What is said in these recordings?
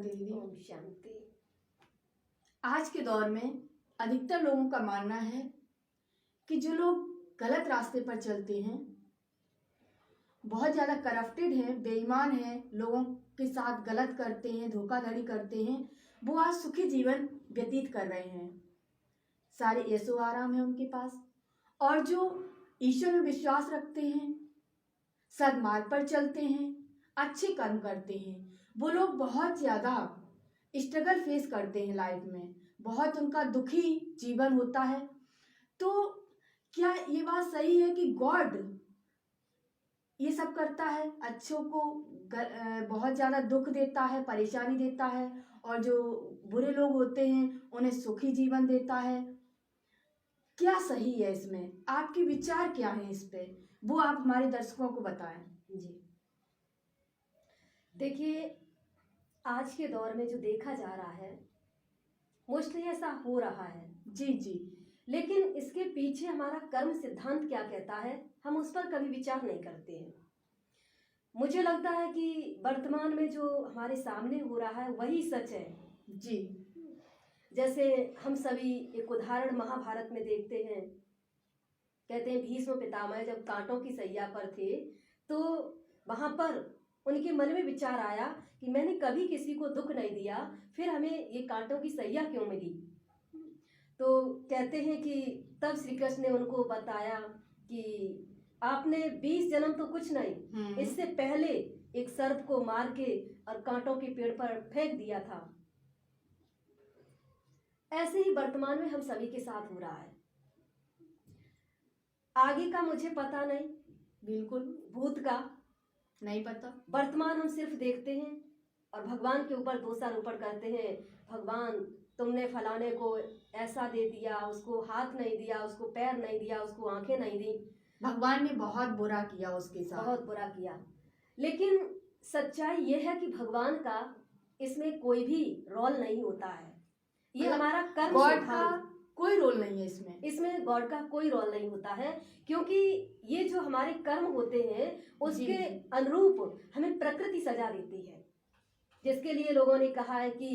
दीदी। ओम शांति। आज के दौर में अधिकतर लोगों का मानना है कि जो लोग गलत रास्ते पर चलते हैं, बहुत ज़्यादा करप्टेड हैं, बेईमान हैं, लोगों के साथ गलत करते हैं, धोखाधड़ी करते हैं, वो आज सुखी जीवन व्यतीत कर रहे हैं। सारे ऐशो आराम है उनके पास। और जो ईश्वर में विश्वास रखते हैं, सद्मार्ग पर चलते हैं, अच्छे कर्म करते हैं, वो लोग बहुत ज़्यादा स्ट्रगल फेस करते हैं लाइफ में, बहुत उनका दुखी जीवन होता है। तो क्या ये बात सही है कि गॉड ये सब करता है, अच्छों को बहुत ज़्यादा दुख देता है, परेशानी देता है, और जो बुरे लोग होते हैं उन्हें सुखी जीवन देता है? क्या सही है इसमें? आपके विचार क्या हैं इस पे, वो आप हमारे दर्शकों को बताएं। जी देखिए, आज के दौर में जो देखा जा रहा है, मोस्टली ऐसा हो रहा है। जी जी। लेकिन इसके पीछे हमारा कर्म सिद्धांत क्या कहता है, हम उस पर कभी विचार नहीं करते हैं। मुझे लगता है कि वर्तमान में जो हमारे सामने हो रहा है वही सच है। जी। जैसे हम सभी एक उदाहरण महाभारत में देखते हैं। कहते हैं भीष्म पितामह जब कांटों की सैया पर थे, तो वहां पर उनके मन में विचार आया कि मैंने कभी किसी को दुख नहीं दिया, फिर हमें ये कांटों की सैया क्यों मिली। तो कहते हैं कि तब श्री कृष्ण ने उनको बताया कि आपने 20 जन्म तो कुछ नहीं, इससे पहले एक सर्प को मार के और कांटों के पेड़ पर फेंक दिया था। ऐसे ही वर्तमान में हम सभी के साथ हो रहा है। आगे का मुझे पता नहीं, बिल्कुल भूत का नहीं पता। वर्तमान हम सिर्फ देखते हैं और भगवान के ऊपर दोषारोपण करते हैं। भगवान तुमने फलाने को ऐसा दे दिया, उसको हाथ नहीं दिया, उसको पैर नहीं दिया, उसको आंखें नहीं दी। भगवान ने बहुत बुरा किया उसके साथ, बहुत बुरा किया। लेकिन सच्चाई यह है कि भगवान का इसमें कोई भी रोल नहीं होता है। ये हमारा कर्म, गॉड का कोई रोल नहीं है इसमें गॉड का कोई रोल नहीं होता है, क्योंकि ये जो हमारे कर्म होते हैं उसके अनुरूप हमें प्रकृति सजा देती है। जिसके लिए लोगों ने कहा है कि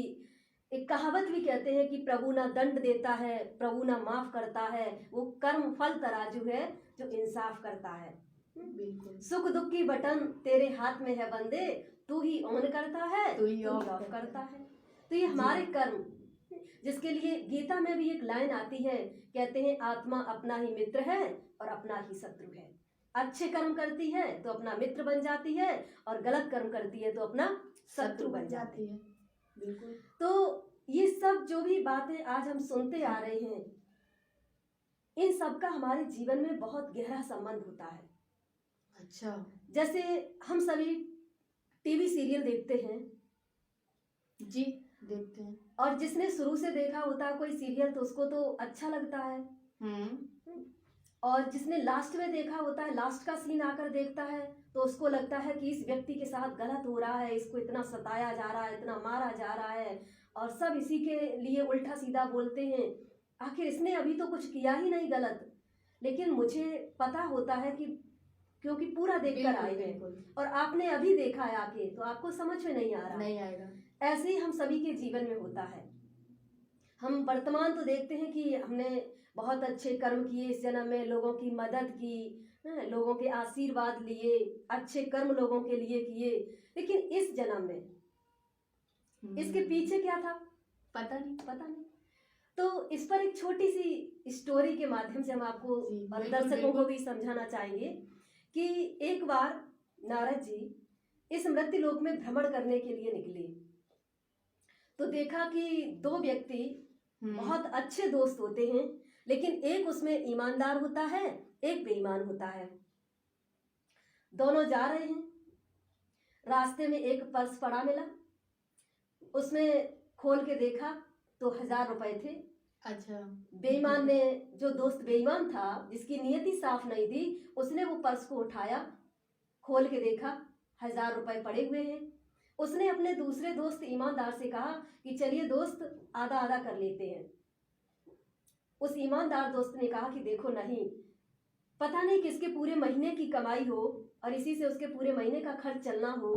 एक कहावत भी कहते हैं कि प्रभु ना दंड देता है, प्रभु ना माफ करता है, वो कर्म फल तराजू है जो इंसाफ करता है। बिल्कुल। सुख दुख की बटन तेरे हाथ में है बंदे, तू ही ऑन करता है, तू ही ऑफ करता है। तो ये हमारे कर्म, जिसके लिए गीता में भी एक लाइन आती है, कहते हैं आत्मा अपना ही मित्र है और अपना ही शत्रु है। अच्छे कर्म करती है तो अपना मित्र बन जाती है, और गलत कर्म करती है तो अपना शत्रु बन जाती है। बिल्कुल। तो ये सब जो भी बातें आज हम सुनते आ रहे हैं, इन सब का हमारे जीवन में बहुत गहरा संबंध होता है। अच्छा। जैसे हम सभी टीवी सीरियल देखते हैं। जी देखते हैं। और जिसने शुरू से देखा होता है कोई सीरियल तो उसको तो अच्छा लगता है। और जिसने लास्ट में देखा होता है, लास्ट का सीन आकर देखता है, तो उसको लगता है कि इस व्यक्ति के साथ गलत हो रहा है, इसको इतना सताया जा रहा है, इतना मारा जा रहा है, और सब इसी के लिए उल्टा सीधा बोलते हैं। आखिर इसने अभी तो कुछ किया ही नहीं गलत। लेकिन मुझे पता होता है कि क्योंकि पूरा देखकर आए हैं, और आपने अभी देखा है आके, तो आपको समझ में नहीं आ रहा, नहीं आएगा। ऐसे ही हम सभी के जीवन में होता है। हम वर्तमान तो देखते हैं कि हमने बहुत अच्छे कर्म किए इस जन्म में, लोगों की मदद की, लोगों के आशीर्वाद लिए, अच्छे कर्म लोगों के लिए किए। लेकिन इस जन्म में इसके पीछे क्या था पता नहीं। तो इस पर एक छोटी सी स्टोरी के माध्यम से हम आपको और दर्शकों को भी समझाना चाहेंगे कि एक बार नारद जी इस मृत्यु लोक में भ्रमण करने के लिए निकले, तो देखा कि दो व्यक्ति बहुत अच्छे दोस्त होते हैं, लेकिन एक उसमें ईमानदार होता है, एक बेईमान होता है। दोनों जा रहे हैं, रास्ते में एक पर्स पड़ा मिला, उसमें खोल के देखा तो 1000 रुपए थे। अच्छा। बेईमान ने, जो दोस्त बेईमान था, जिसकी नियति साफ नहीं थी, उसने वो पर्स को उठाया, खोल के देखा 1000 रुपए पड़े हुए हैं। उसने अपने दूसरे दोस्त ईमानदार से कहा कि चलिए दोस्त आधा आधा कर लेते हैं। उस ईमानदार दोस्त ने कहा कि देखो नहीं, पता नहीं किसके पूरे महीने की कमाई हो और इसी से उसके पूरे महीने का खर्च चलना हो,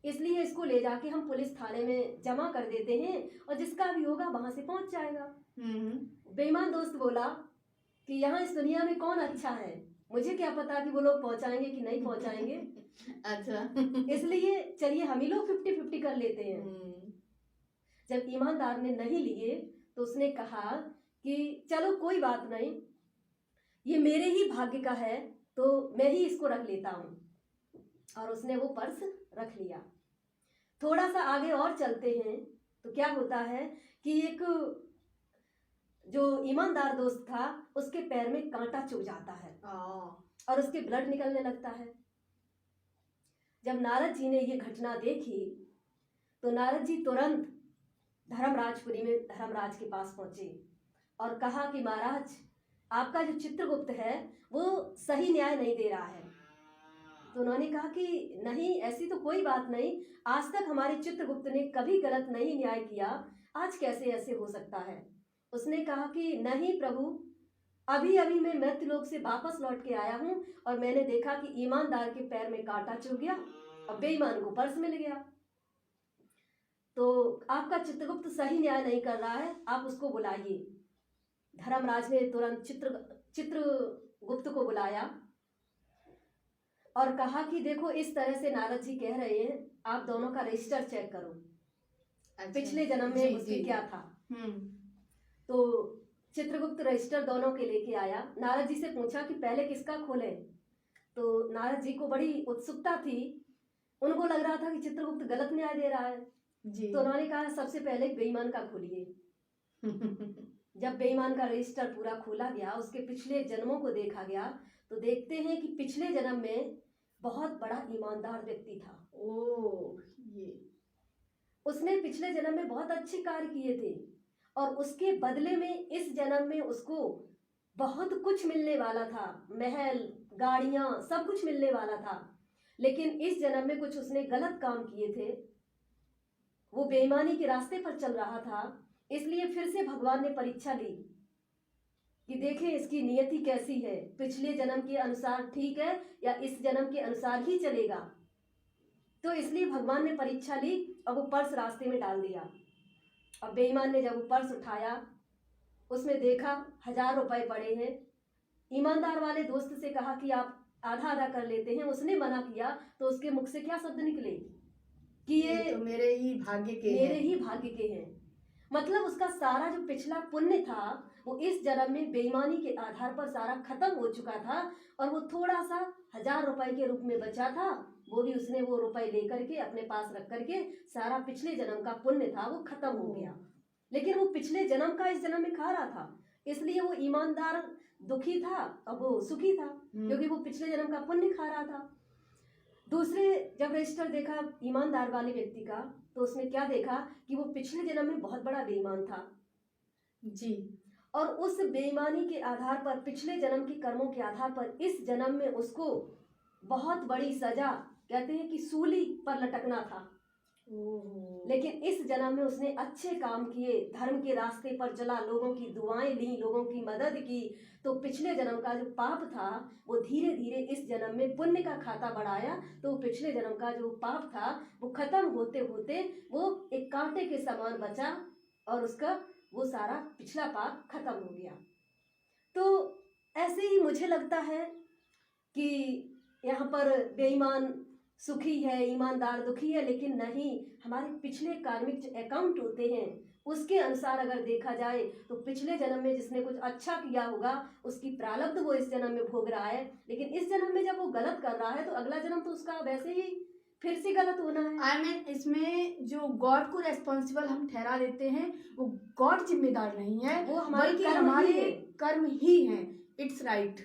इसलिए इसको ले जाके हम पुलिस थाने में जमा कर देते हैं और जिसका भी होगा वहां से पहुंच जाएगा। बेईमान दोस्त बोला कि यहाँ इस दुनिया में कौन अच्छा है, मुझे क्या पता कि वो लोग पहुंचाएंगे कि नहीं पहुंचाएंगे। अच्छा। इसलिए चलिए हम ही लोग 50-50 कर लेते हैं। जब ईमानदार ने नहीं लिए तो उसने कहा कि चलो कोई बात नहीं, ये मेरे ही भाग्य का है तो मैं ही इसको रख लेता हूँ, और उसने वो पर्स रख लिया। थोड़ा सा आगे और चलते हैं तो क्या होता है कि एक जो ईमानदार दोस्त था उसके पैर में कांटा चुभ जाता है और उसके ब्लड निकलने लगता है। जब नारद जी ने ये घटना देखी तो नारद जी तुरंत धर्मराजपुरी में धर्मराज के पास पहुंचे और कहा कि महाराज, आपका जो चित्रगुप्त है वो सही न्याय नहीं दे रहा है। तो उन्होंने कहा कि नहीं, ऐसी तो कोई बात नहीं, आज तक हमारे चित्रगुप्त ने कभी गलत नहीं न्याय किया, आज कैसे ऐसे हो सकता है। उसने कहा कि नहीं प्रभु, अभी अभी मैं मृत्युलोक से वापस लौट के आया हूँ और मैंने देखा कि ईमानदार के पैर में कांटा चुभ गया और बेईमान को पर्स मिल गया, तो आपका चित्रगुप्त सही न्याय नहीं कर रहा है, आप उसको बुलाइए। धर्मराज ने तुरंत चित्रगुप्त को बुलाया और कहा कि देखो, इस तरह से नारद जी कह रहे हैं, आप दोनों का रजिस्टर चेक करो। अच्छा। पिछले जन्म में उसकी क्या था। तो चित्रगुप्त रजिस्टर दोनों के लेके आया। नारद जी से पूछा कि पहले किसका खोले। तो नारद जी को बड़ी उत्सुकता थी, उनको लग रहा था कि चित्रगुप्त गलत न्याय दे रहा है जी। तो उन्होंने कहा सबसे पहले बेईमान का खोलिए। जब बेईमान का रजिस्टर पूरा खोला गया, उसके पिछले जन्मों को देखा गया तो देखते हैं कि पिछले जन्म में बहुत बड़ा ईमानदार व्यक्ति था। ये उसने पिछले जन्म में बहुत अच्छे कार्य किए थे और उसके बदले में इस जन्म में उसको बहुत कुछ मिलने वाला था, महल, गाड़ियां, सब कुछ मिलने वाला था। लेकिन इस जन्म में कुछ उसने गलत काम किए थे, वो बेईमानी के रास्ते पर चल रहा था। इसलिए फिर से भगवान ने परीक्षा ली कि देखें इसकी नियति कैसी है, पिछले जन्म के अनुसार ठीक है या इस जन्म के अनुसार ही चलेगा। तो इसलिए भगवान ने परीक्षा ली और वो पर्स रास्ते में डाल दिया। और बेईमान ने जब वो पर्स उठाया, उसमें देखा 1000 रुपए पड़े हैं। ईमानदार वाले दोस्त से कहा कि आप आधा आधा कर लेते हैं, उसने मना किया तो उसके मुख से क्या शब्द निकले कि ये तो मेरे ही भाग्य के हैं। मतलब उसका सारा जो पिछला पुण्य था वो इस जन्म में बेईमानी के आधार पर सारा खत्म हो चुका था और वो थोड़ा सा 1000 रुपए के रूप में बचा था, वो भी उसने वो रुपए लेकर के अपने पास रख करके सारा पिछले जन्म का पुण्य था वो खत्म हो गया। लेकिन वो पिछले जन्म का इस जन्म में खा रहा था, इसलिए वो ईमानदार दुखी था और वो सुखी था क्योंकि वो पिछले जन्म का पुण्य खा रहा था। दूसरे जब रजिस्टर देखा ईमानदार वाले व्यक्ति का तो उसने क्या देखा कि वो पिछले जन्म में बहुत बड़ा बेईमान था जी, और उस बेईमानी के आधार पर, पिछले जन्म के कर्मों के आधार पर इस जन्म में उसको बहुत बड़ी सजा, कहते हैं कि सूली पर लटकना था। लेकिन इस जन्म में उसने अच्छे काम किए, धर्म के रास्ते पर चला, लोगों की दुआएं ली, लोगों की मदद की, तो पिछले जन्म का जो पाप था वो धीरे धीरे इस जन्म में पुण्य का खाता बढ़ाया, तो पिछले जन्म का जो पाप था वो खत्म होते होते वो एक कांटे के समान बचा और उसका वो सारा पिछला पाप खत्म हो गया। तो ऐसे ही मुझे लगता है कि यहाँ पर बेईमान सुखी है, ईमानदार दुखी है, लेकिन नहीं, हमारे पिछले कार्मिक जो अकाउंट होते हैं उसके अनुसार अगर देखा जाए तो पिछले जन्म में जिसने कुछ अच्छा किया होगा उसकी प्रारब्ध वो इस जन्म में भोग रहा है, लेकिन इस जन्म में जब वो गलत कर रहा है तो अगला जन्म तो उसका वैसे ही फिर से गलत होना है। इसमें जो गॉड को रेस्पॉन्सिबल हम ठहरा देते हैं, वो गॉड जिम्मेदार नहीं है, वो हमारे कर्म ही हैं। It's right.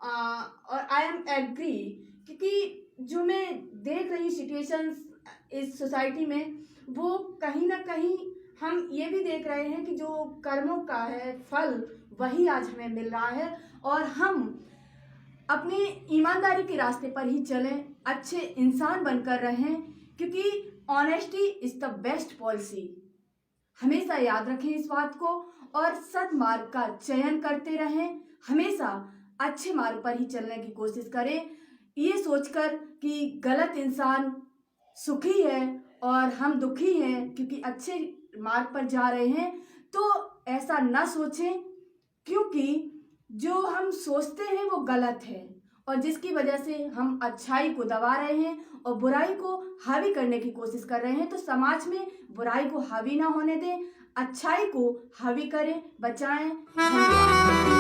और आई एम एग्री, क्योंकि जो मैं देख रही सिचुएशंस इस सोसाइटी में, वो कहीं ना कहीं हम ये भी देख रहे हैं कि जो कर्मों का है फल वही आज हमें मिल रहा है, और हम अपने ईमानदारी के रास्ते पर ही चलें, अच्छे इंसान बनकर रहें, क्योंकि honesty is the best policy. हमेशा याद रखें इस बात को और सद्मार्ग का चयन करते रहें, हमेशा अच्छे मार्ग पर ही चलने की कोशिश करें, ये सोचकर कि गलत इंसान सुखी है और हम दुखी हैं क्योंकि अच्छे मार्ग पर जा रहे हैं, तो ऐसा ना सोचें, क्योंकि जो हम सोचते हैं वो गलत है और जिसकी वजह से हम अच्छाई को दबा रहे हैं और बुराई को हावी करने की कोशिश कर रहे हैं। तो समाज में बुराई को हावी ना होने दें, अच्छाई को हावी करें, बचाएं। धन्यवाद।